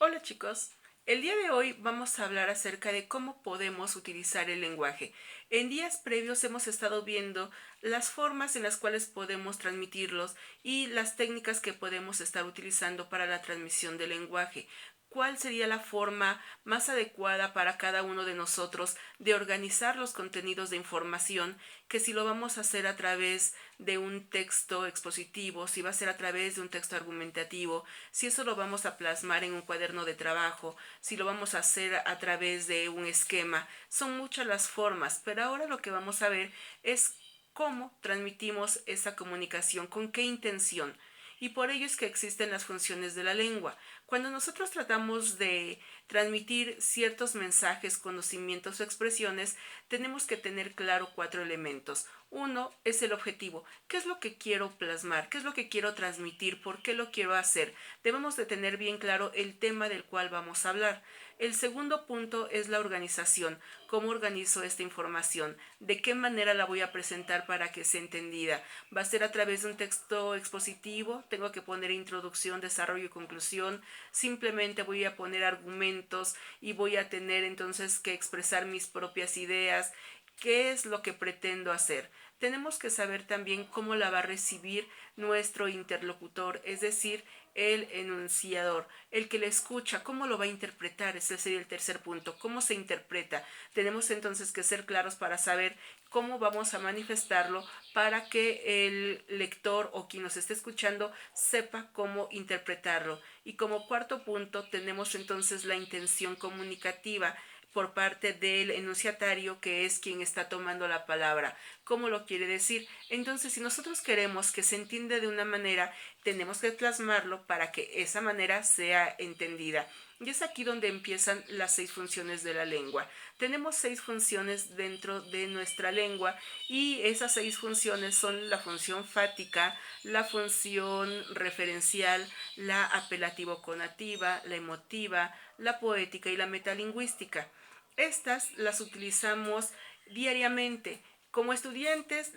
Hola chicos, el día de hoy vamos a hablar acerca de cómo podemos utilizar el lenguaje. En días previos hemos estado viendo las formas en las cuales podemos transmitirlos y las técnicas que podemos estar utilizando para la transmisión del lenguaje. ¿Cuál sería la forma más adecuada para cada uno de nosotros de organizar los contenidos de información? Que si lo vamos a hacer a través de un texto expositivo, si va a ser a través de un texto argumentativo, si eso lo vamos a plasmar en un cuaderno de trabajo, si lo vamos a hacer a través de un esquema. Son muchas las formas, pero ahora lo que vamos a ver es cómo transmitimos esa comunicación, con qué intención. Y por ello es que existen las funciones de la lengua. Cuando nosotros tratamos de transmitir ciertos mensajes, conocimientos o expresiones, tenemos que tener claro cuatro elementos. Uno es el objetivo. ¿Qué es lo que quiero plasmar? ¿Qué es lo que quiero transmitir? ¿Por qué lo quiero hacer? Debemos de tener bien claro el tema del cual vamos a hablar. El segundo punto es la organización. ¿Cómo organizo esta información? ¿De qué manera la voy a presentar para que sea entendida? ¿Va a ser a través de un texto expositivo? ¿Tengo que poner introducción, desarrollo y conclusión? ¿Simplemente voy a poner argumentos y voy a tener entonces que expresar mis propias ideas? ¿Qué es lo que pretendo hacer? Tenemos que saber también cómo la va a recibir nuestro interlocutor, es decir, el enunciador, el que le escucha, cómo lo va a interpretar. Ese sería el tercer punto, cómo se interpreta. Tenemos entonces que ser claros para saber cómo vamos a manifestarlo para que el lector o quien nos esté escuchando sepa cómo interpretarlo. Y como cuarto punto tenemos entonces la intención comunicativa por parte del enunciatario, que es quien está tomando la palabra. ¿Cómo lo quiere decir? Entonces, si nosotros queremos que se entienda de una manera, tenemos que plasmarlo para que esa manera sea entendida. Y es aquí donde empiezan las 6 funciones de la lengua. Tenemos 6 funciones dentro de nuestra lengua y esas 6 funciones son la función fática, la función referencial, la apelativo-conativa, la emotiva, la poética y la metalingüística. Estas las utilizamos diariamente. Como estudiantes,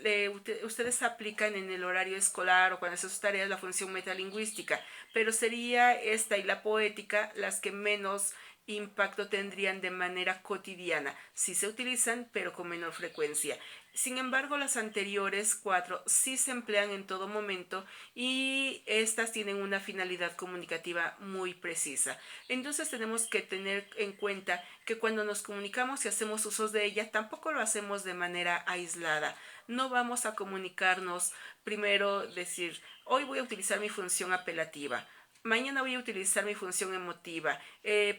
ustedes aplican en el horario escolar o cuando hacen sus tareas la función metalingüística, pero sería esta y la poética las que menos impacto tendrían de manera cotidiana. Sí se utilizan, pero con menor frecuencia. Sin embargo, las anteriores 4 sí se emplean en todo momento y estas tienen una finalidad comunicativa muy precisa. Entonces tenemos que tener en cuenta que cuando nos comunicamos y hacemos usos de ella, tampoco lo hacemos de manera aislada. No vamos a comunicarnos primero decir, hoy voy a utilizar mi función apelativa. Mañana voy a utilizar mi función emotiva.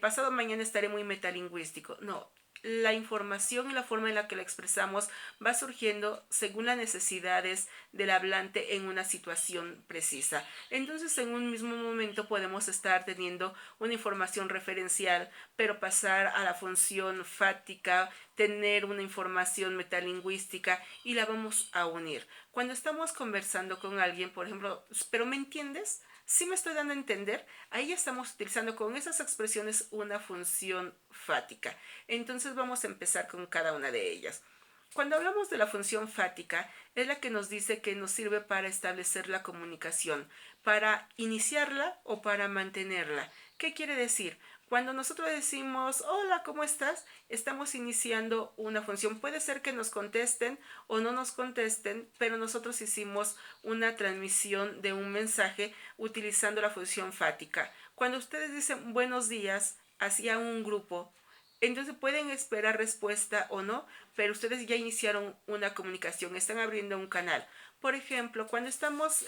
Pasado mañana estaré muy metalingüístico. No, la información y la forma en la que la expresamos va surgiendo según las necesidades del hablante en una situación precisa. Entonces, en un mismo momento podemos estar teniendo una información referencial, pero pasar a la función fática, tener una información metalingüística y la vamos a unir. Cuando estamos conversando con alguien, por ejemplo, ¿pero me entiendes? Si me estoy dando a entender, ahí estamos utilizando con esas expresiones una función fática. Entonces vamos a empezar con cada una de ellas. Cuando hablamos de la función fática, es la que nos dice que nos sirve para establecer la comunicación, para iniciarla o para mantenerla. ¿Qué quiere decir? Cuando nosotros decimos, hola, ¿cómo estás? Estamos iniciando una función. Puede ser que nos contesten o no nos contesten, pero nosotros hicimos una transmisión de un mensaje utilizando la función fática. Cuando ustedes dicen buenos días hacia un grupo, entonces pueden esperar respuesta o no, pero ustedes ya iniciaron una comunicación, están abriendo un canal. Por ejemplo, cuando estamos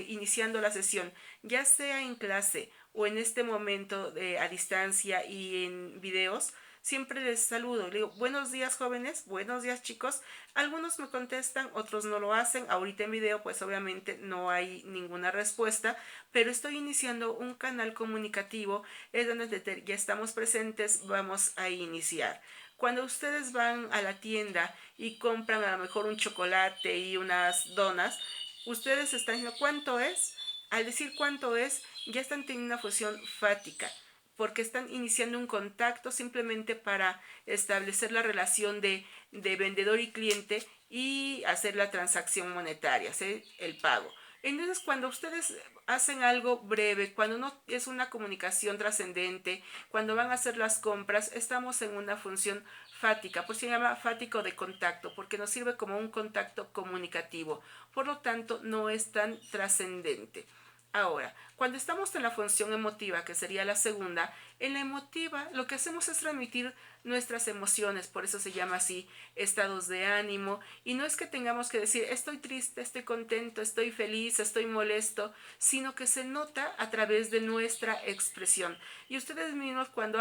iniciando la sesión, ya sea en clase o en este momento a distancia y en videos, siempre les saludo, le digo, buenos días jóvenes, buenos días chicos. Algunos me contestan, otros no lo hacen. Ahorita en video pues obviamente no hay ninguna respuesta, pero estoy iniciando un canal comunicativo, es donde ya estamos presentes, vamos a iniciar. Cuando ustedes van a la tienda y compran a lo mejor un chocolate y unas donas, ustedes están diciendo cuánto es. Al decir cuánto es, ya están teniendo una fusión fática, porque están iniciando un contacto simplemente para establecer la relación de vendedor y cliente y hacer la transacción monetaria, hacer el pago. Entonces, cuando ustedes hacen algo breve, cuando no es una comunicación trascendente, cuando van a hacer las compras, estamos en una función fática, por eso se llama fático de contacto, porque nos sirve como un contacto comunicativo. Por lo tanto, no es tan trascendente. Ahora, cuando estamos en la función emotiva, que sería la segunda, en la emotiva lo que hacemos es transmitir nuestras emociones, por eso se llama así, estados de ánimo, y no es que tengamos que decir estoy triste, estoy contento, estoy feliz, estoy molesto, sino que se nota a través de nuestra expresión. Y ustedes mismos cuando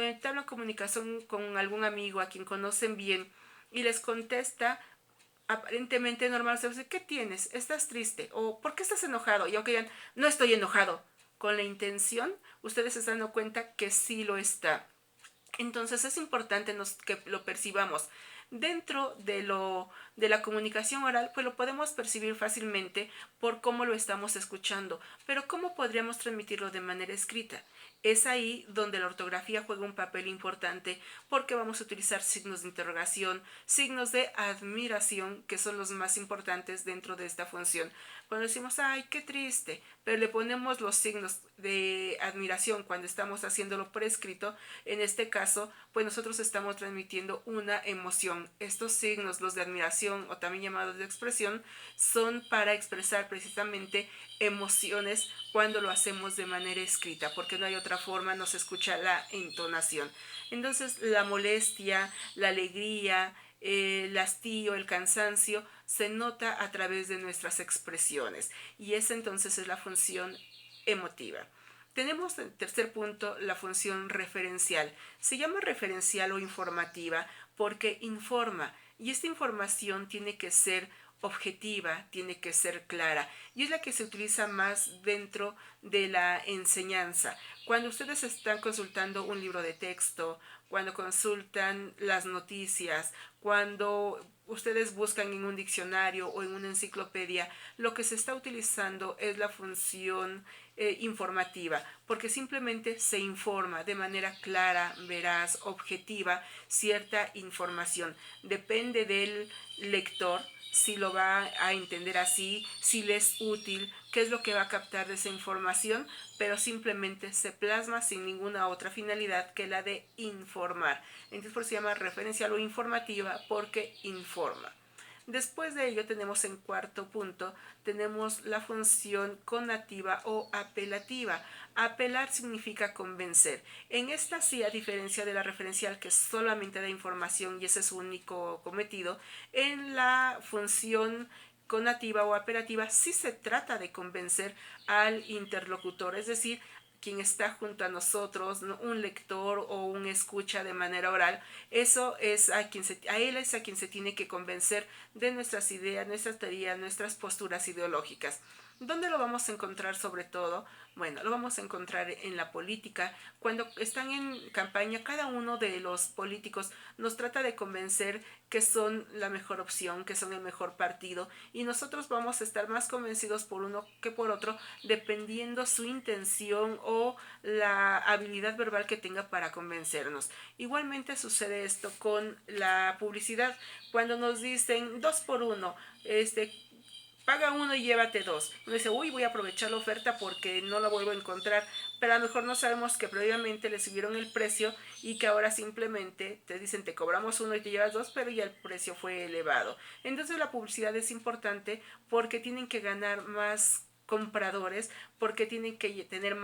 entablan comunicación con algún amigo a quien conocen bien y les contesta aparentemente normal, se dice, ¿qué tienes? ¿Estás triste? ¿O por qué estás enojado? Y aunque digan, no estoy enojado, con la intención, ustedes se están dando cuenta que sí lo está. Entonces es importante que lo percibamos. Dentro de la comunicación oral, pues lo podemos percibir fácilmente por cómo lo estamos escuchando, pero ¿cómo podríamos transmitirlo de manera escrita? Es ahí donde la ortografía juega un papel importante porque vamos a utilizar signos de interrogación, signos de admiración, que son los más importantes dentro de esta función. Cuando decimos, ay, qué triste, pero le ponemos los signos de admiración cuando estamos haciéndolo por escrito, en este caso, pues nosotros estamos transmitiendo una emoción. Estos signos, los de admiración o también llamados de expresión, son para expresar precisamente emociones cuando lo hacemos de manera escrita, porque no hay otra forma, no se escucha la entonación. Entonces, la molestia, la alegría, el hastío, el cansancio, se nota a través de nuestras expresiones. Y esa entonces es la función emotiva. Tenemos en tercer punto la función referencial. Se llama referencial o informativa porque informa y esta información tiene que ser objetiva, tiene que ser clara y es la que se utiliza más dentro de la enseñanza. Cuando ustedes están consultando un libro de texto, cuando consultan las noticias, cuando ustedes buscan en un diccionario o en una enciclopedia, lo que se está utilizando es la función informativa, porque simplemente se informa de manera clara, veraz, objetiva, cierta información. Depende del lector si lo va a entender así, si le es útil, qué es lo que va a captar de esa información, pero simplemente se plasma sin ninguna otra finalidad que la de informar. Entonces por eso se llama referencial o informativa porque informa. Después de ello tenemos en cuarto punto, tenemos la función conativa o apelativa. Apelar significa convencer. En esta sí, a diferencia de la referencial que solamente da información y ese es su único cometido, en la función conativa o apelativa sí se trata de convencer al interlocutor, es decir, quien está junto a nosotros, ¿no? Un lector o un escucha de manera oral, eso es a él es a quien se tiene que convencer de nuestras ideas, nuestras teorías, nuestras posturas ideológicas. ¿Dónde lo vamos a encontrar sobre todo? Bueno, lo vamos a encontrar en la política. Cuando están en campaña, cada uno de los políticos nos trata de convencer que son la mejor opción, que son el mejor partido, y nosotros vamos a estar más convencidos por uno que por otro, dependiendo su intención o la habilidad verbal que tenga para convencernos. Igualmente sucede esto con la publicidad. Cuando nos dicen 2 por 1, paga uno y llévate dos. Uno dice, uy, voy a aprovechar la oferta porque no la vuelvo a encontrar, pero a lo mejor no sabemos que previamente le subieron el precio y que ahora simplemente te dicen, te cobramos uno y te llevas dos, pero ya el precio fue elevado. Entonces la publicidad es importante porque tienen que ganar más compradores, porque tienen que tener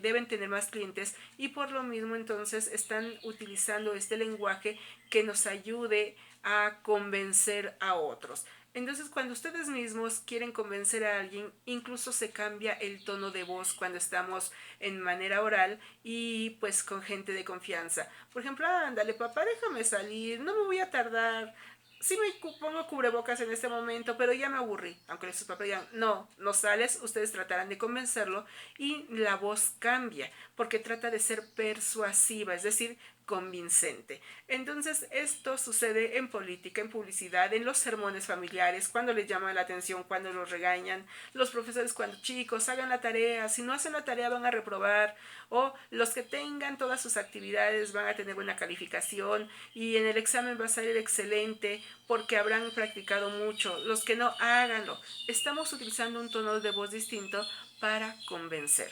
deben tener más clientes, y por lo mismo entonces están utilizando este lenguaje que nos ayude a convencer a otros. Entonces, cuando ustedes mismos quieren convencer a alguien, incluso se cambia el tono de voz cuando estamos en manera oral y pues con gente de confianza. Por ejemplo, ándale papá, déjame salir, no me voy a tardar. Sí me pongo cubrebocas en este momento, pero ya me aburrí. Aunque sus papás digan, no, no sales, ustedes tratarán de convencerlo y la voz cambia, porque trata de ser persuasiva, es decir, convincente. Entonces, esto sucede en política, en publicidad, en los sermones familiares, cuando les llaman la atención, cuando los regañan, los profesores cuando chicos hagan la tarea, si no hacen la tarea van a reprobar, o los que tengan todas sus actividades van a tener buena calificación y en el examen va a salir excelente porque habrán practicado mucho. Los que no, háganlo. Estamos utilizando un tono de voz distinto para convencer.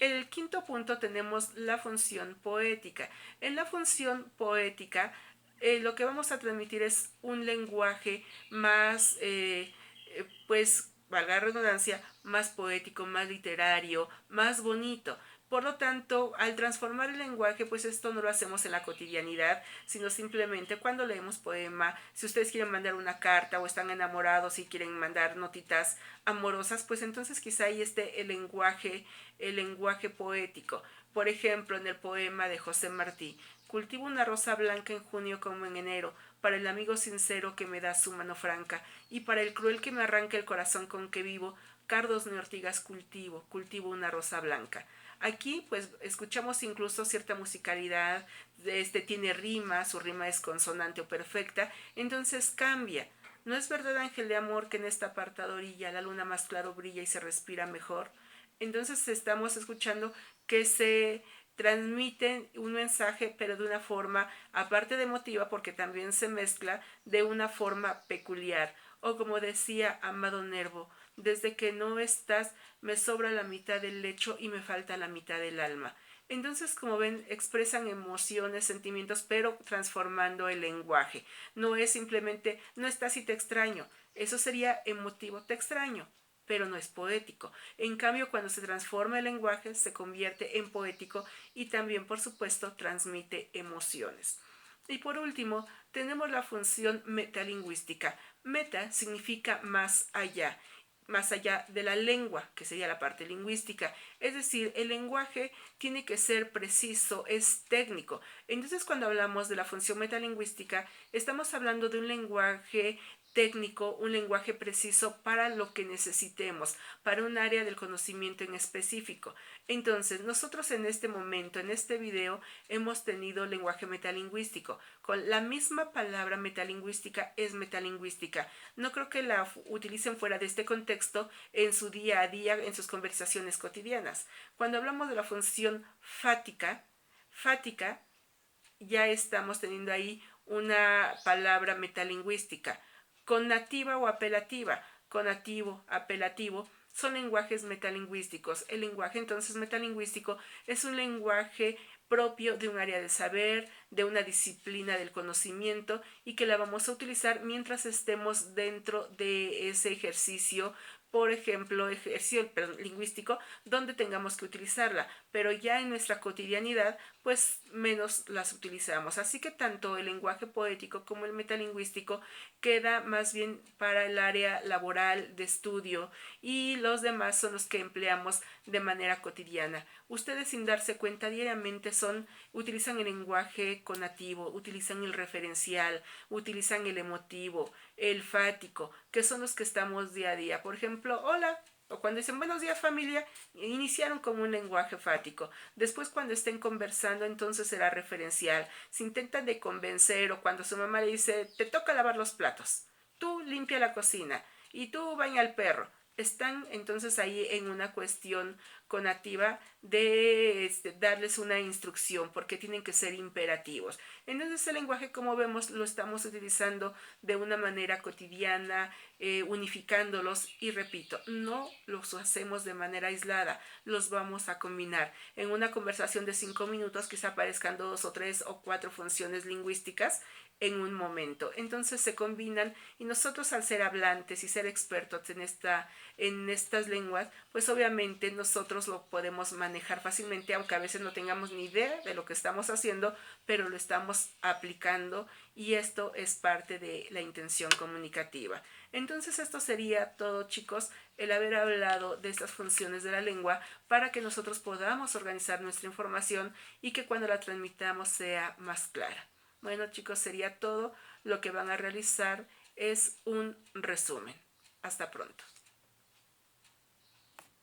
En el quinto punto tenemos la función poética. En la función poética lo que vamos a transmitir es un lenguaje más, pues, valga la redundancia, más poético, más literario, más bonito. Por lo tanto, al transformar el lenguaje, pues esto no lo hacemos en la cotidianidad, sino simplemente cuando leemos poema, si ustedes quieren mandar una carta o están enamorados y quieren mandar notitas amorosas, pues entonces quizá ahí esté el lenguaje poético. Por ejemplo, en el poema de José Martí, cultivo una rosa blanca en junio como en enero, para el amigo sincero que me da su mano franca, y para el cruel que me arranca el corazón con que vivo, cardos ni ortigas cultivo una rosa blanca. Aquí pues escuchamos incluso cierta musicalidad, tiene rima, su rima es consonante o perfecta, entonces cambia. ¿No es verdad, ángel de amor, que en esta apartada orilla la luna más claro brilla y se respira mejor? Entonces estamos escuchando que se transmite un mensaje, pero de una forma, aparte de emotiva, porque también se mezcla de una forma peculiar. O como decía Amado Nervo, desde que no estás, me sobra la mitad del lecho y me falta la mitad del alma. Entonces, como ven, expresan emociones, sentimientos, pero transformando el lenguaje. No es simplemente, no estás y te extraño. Eso sería emotivo, te extraño, pero no es poético. En cambio, cuando se transforma el lenguaje, se convierte en poético y también, por supuesto, transmite emociones. Y por último, tenemos la función metalingüística. Meta significa más allá de la lengua, que sería la parte lingüística. Es decir, el lenguaje tiene que ser preciso, es técnico. Entonces, cuando hablamos de la función metalingüística, estamos hablando de un lenguaje técnico, un lenguaje preciso para lo que necesitemos, para un área del conocimiento en específico. Entonces, nosotros en este momento, en este video, hemos tenido lenguaje metalingüístico. Con la misma palabra metalingüística es metalingüística. No creo que la utilicen fuera de este contexto en su día a día, en sus conversaciones cotidianas. Cuando hablamos de la función fática, ya estamos teniendo ahí una palabra metalingüística. Connativa o apelativa, conativo, apelativo, son lenguajes metalingüísticos. El lenguaje entonces metalingüístico es un lenguaje propio de un área de saber, de una disciplina del conocimiento y que la vamos a utilizar mientras estemos dentro de ese ejercicio, por ejemplo, ejercicio lingüístico, donde tengamos que utilizarla, pero ya en nuestra cotidianidad, pues menos las utilizamos. Así que tanto el lenguaje poético como el metalingüístico queda más bien para el área laboral de estudio y los demás son los que empleamos de manera cotidiana. Ustedes sin darse cuenta diariamente utilizan el lenguaje conativo, utilizan el referencial, utilizan el emotivo, el fático, que son los que estamos día a día. Por ejemplo, hola, o cuando dicen buenos días familia, iniciaron como un lenguaje fático. Después cuando estén conversando, entonces será referencial. Se intentan de convencer o cuando su mamá le dice, te toca lavar los platos, tú limpia la cocina y tú baña al perro. Están entonces ahí en una cuestión conativa de darles una instrucción porque tienen que ser imperativos. Entonces el lenguaje, como vemos, lo estamos utilizando de una manera cotidiana, unificándolos y repito, no los hacemos de manera aislada, los vamos a combinar. En una conversación de 5 minutos quizá aparezcan 2 o 3 o 4 funciones lingüísticas en un momento. Entonces se combinan y nosotros al ser hablantes y ser expertos en estas lenguas, pues obviamente nosotros lo podemos manejar fácilmente, aunque a veces no tengamos ni idea de lo que estamos haciendo, pero lo estamos aplicando y esto es parte de la intención comunicativa. Entonces esto sería todo, chicos, el haber hablado de estas funciones de la lengua para que nosotros podamos organizar nuestra información y que cuando la transmitamos sea más clara. Bueno, chicos, sería todo. Lo que van a realizar es un resumen. Hasta pronto.